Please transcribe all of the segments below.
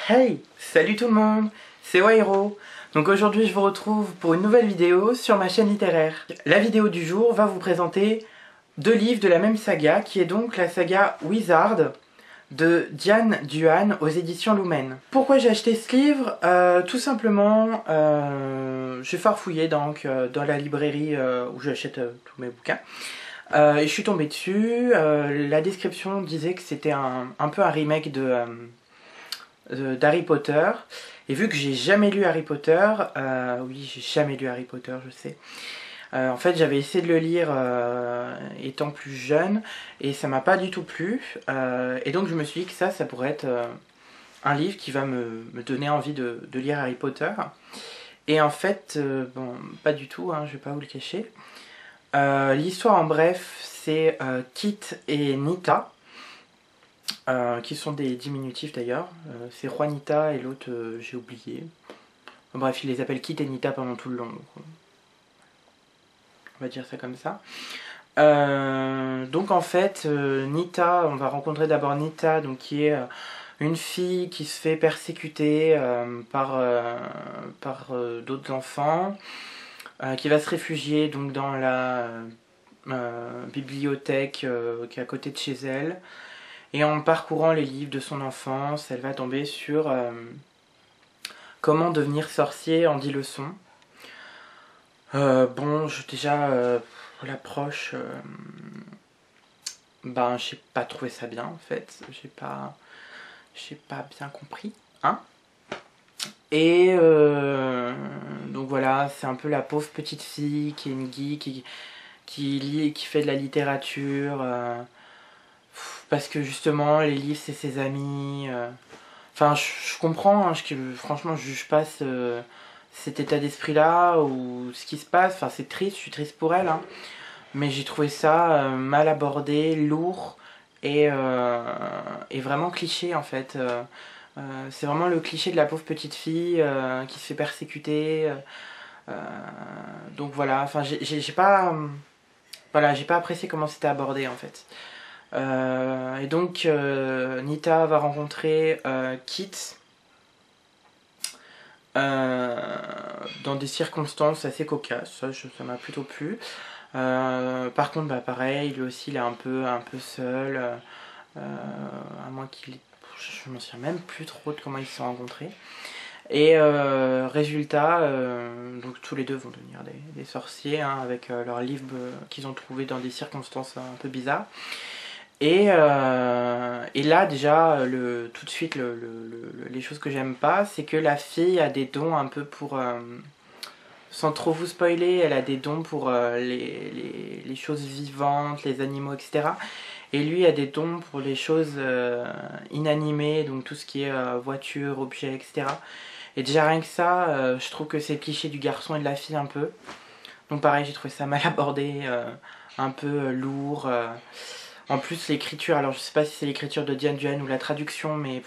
Hey, salut tout le monde, c'est Wairo. Donc aujourd'hui je vous retrouve pour une nouvelle vidéo sur ma chaîne littéraire. La vidéo du jour va vous présenter deux livres de la même saga, qui est donc la saga Wizard de Diane Duhan aux éditions Lumen. Pourquoi j'ai acheté ce livre? Tout simplement, j'ai farfouillé donc dans la librairie où j'achète tous mes bouquins. Et je suis tombée dessus. La description disait que c'était un peu un remake d'Harry Potter. Et vu que j'ai jamais lu Harry Potter, oui j'ai jamais lu Harry Potter, je sais. En fait j'avais essayé de le lire étant plus jeune et ça m'a pas du tout plu. Et donc je me suis dit que ça pourrait être un livre qui va me donner envie de lire Harry Potter. Et en fait, bon, pas du tout, hein, je vais pas vous le cacher. L'histoire en bref, c'est Kit et Nita. Qui sont des diminutifs d'ailleurs. C'est Juanita et l'autre j'ai oublié. Bref, il les appelle Kit et Nita pendant tout le long. Donc, on va dire ça comme ça. Donc en fait, Nita, on va rencontrer d'abord Nita, donc qui est une fille qui se fait persécuter par d'autres enfants, qui va se réfugier donc dans la bibliothèque qui est à côté de chez elle. Et en parcourant les livres de son enfance, elle va tomber sur comment devenir sorcier en 10 leçons. Bon, déjà, l'approche, ben, j'ai pas trouvé ça bien en fait. J'ai pas bien compris, hein. Et donc voilà, c'est un peu la pauvre petite fille qui est une geek, qui lit et qui fait de la littérature. Parce que justement les livres c'est ses amis. Enfin je comprends, hein, franchement je juge pas cet état d'esprit là ou ce qui se passe. Enfin c'est triste, je suis triste pour elle, hein. Mais j'ai trouvé ça mal abordé, lourd et vraiment cliché en fait. C'est vraiment le cliché de la pauvre petite fille qui se fait persécuter. Donc voilà, enfin j'ai pas, voilà, j'ai pas apprécié comment c'était abordé en fait. Et donc Nita va rencontrer Kit dans des circonstances assez cocasses, ça m'a plutôt plu. Par contre bah pareil, lui aussi il est un peu seul, à moins qu'il... Je me souviens même plus trop de comment ils se sont rencontrés. Et résultat, donc tous les deux vont devenir des sorciers, hein, avec leurs livres qu'ils ont trouvés dans des circonstances un peu bizarres. Et là déjà, tout de suite, les choses que j'aime pas, c'est que la fille a des dons un peu pour... sans trop vous spoiler, elle a des dons pour les choses vivantes, les animaux, etc. Et lui a des dons pour les choses inanimées, donc tout ce qui est voiture, objet, etc. Et déjà rien que ça, je trouve que c'est le cliché du garçon et de la fille un peu. Donc pareil, j'ai trouvé ça mal abordé, un peu lourd. En plus l'écriture, alors je sais pas si c'est l'écriture de Diane Duhan ou la traduction, mais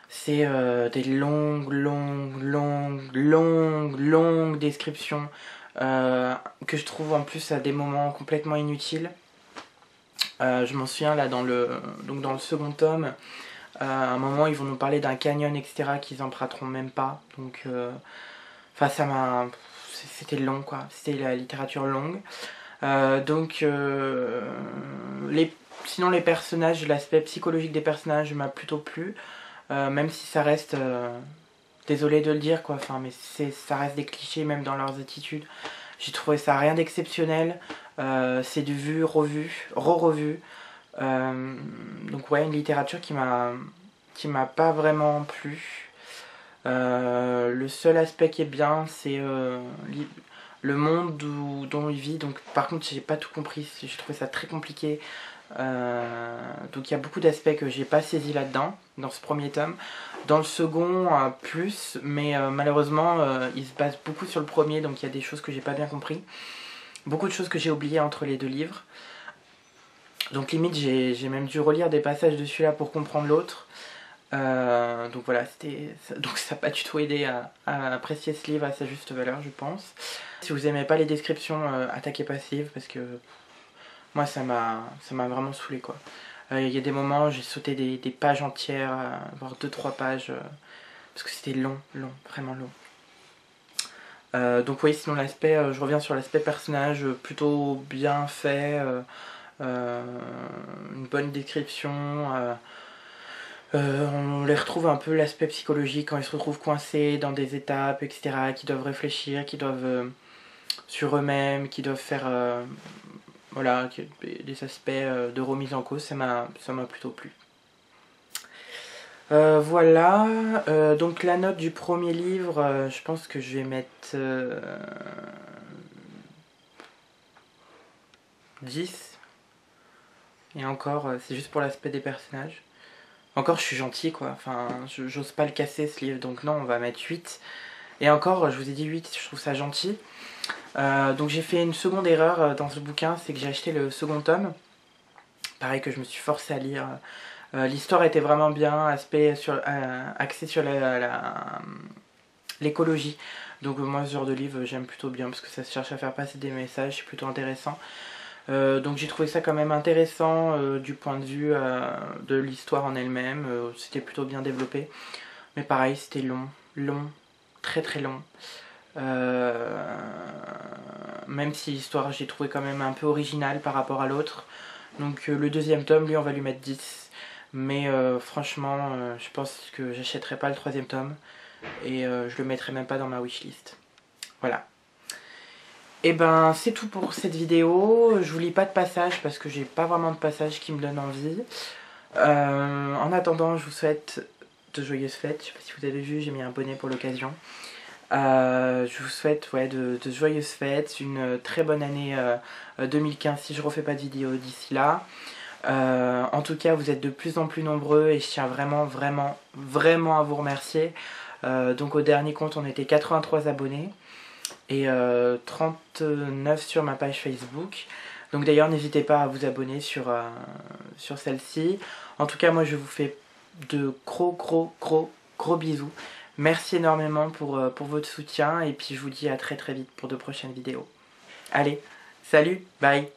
c'est des longues descriptions que je trouve en plus à des moments complètement inutiles. Je m'en souviens là dans le second tome, à un moment ils vont nous parler d'un canyon, etc., qu'ils emprunteront même pas. Donc enfin ça m'a... C'était long quoi, c'était la littérature longue. Sinon les personnages, l'aspect psychologique des personnages m'a plutôt plu, même si ça reste, désolé de le dire quoi, enfin mais ça reste des clichés même dans leurs attitudes. J'ai trouvé ça rien d'exceptionnel, c'est du vu, revu, re-revu. Donc ouais, une littérature qui m'a pas vraiment plu. Le seul aspect qui est bien, c'est le monde dont il vit. Donc par contre j'ai pas tout compris, j'ai trouvé ça très compliqué. Donc il y a beaucoup d'aspects que j'ai pas saisi là-dedans, dans ce premier tome. Dans le second, plus, mais malheureusement il se base beaucoup sur le premier, donc il y a des choses que j'ai pas bien compris. Beaucoup de choses que j'ai oubliées entre les deux livres. Donc limite j'ai même dû relire des passages de celui-là pour comprendre l'autre. Donc voilà, donc ça n'a pas du tout aidé à apprécier ce livre à sa juste valeur, je pense. Si vous aimez pas les descriptions, attaquez passive, parce que moi ça m'a vraiment saoulé quoi. Il y a des moments où j'ai sauté des pages entières, voire 2-3 pages, parce que c'était long, vraiment long. Donc oui, sinon l'aspect, je reviens sur l'aspect personnage, plutôt bien fait, une bonne description. On les retrouve un peu l'aspect psychologique quand ils se retrouvent coincés dans des étapes, etc., qui doivent réfléchir, qui doivent sur eux-mêmes, qui doivent faire voilà, des aspects de remise en cause, ça m'a plutôt plu. Voilà, donc la note du premier livre, je pense que je vais mettre 10. Et encore, c'est juste pour l'aspect des personnages. Encore, je suis gentil, quoi. Enfin, j'ose pas le casser, ce livre, donc non, on va mettre 8. Et encore, je vous ai dit 8, je trouve ça gentil. Donc j'ai fait une seconde erreur dans ce bouquin, c'est que j'ai acheté le second tome. Pareil que je me suis forcé à lire. L'histoire était vraiment bien, axée sur l'écologie. Donc moi, ce genre de livre, j'aime plutôt bien, parce que ça se cherche à faire passer des messages, c'est plutôt intéressant. Donc j'ai trouvé ça quand même intéressant du point de vue de l'histoire en elle-même. C'était plutôt bien développé. Mais pareil, c'était long, très très long. Même si l'histoire j'ai trouvé quand même un peu originale par rapport à l'autre. Donc le deuxième tome, lui on va lui mettre 10. Mais franchement, je pense que j'achèterai pas le troisième tome. Et je le mettrai même pas dans ma wishlist. Voilà. Et ben c'est tout pour cette vidéo. Je vous lis pas de passage parce que j'ai pas vraiment de passage qui me donne envie. En attendant, je vous souhaite de joyeuses fêtes. Je sais pas si vous avez vu, j'ai mis un bonnet pour l'occasion. Je vous souhaite de joyeuses fêtes, une très bonne année 2015 si je refais pas de vidéo d'ici là. En tout cas, vous êtes de plus en plus nombreux et je tiens vraiment à vous remercier. Donc au dernier compte, on était 83 abonnés et 39 sur ma page Facebook. Donc d'ailleurs, n'hésitez pas à vous abonner sur celle-ci. En tout cas, moi je vous fais de gros bisous. Merci énormément pour votre soutien et puis je vous dis à très vite pour de prochaines vidéos. Allez, salut, bye!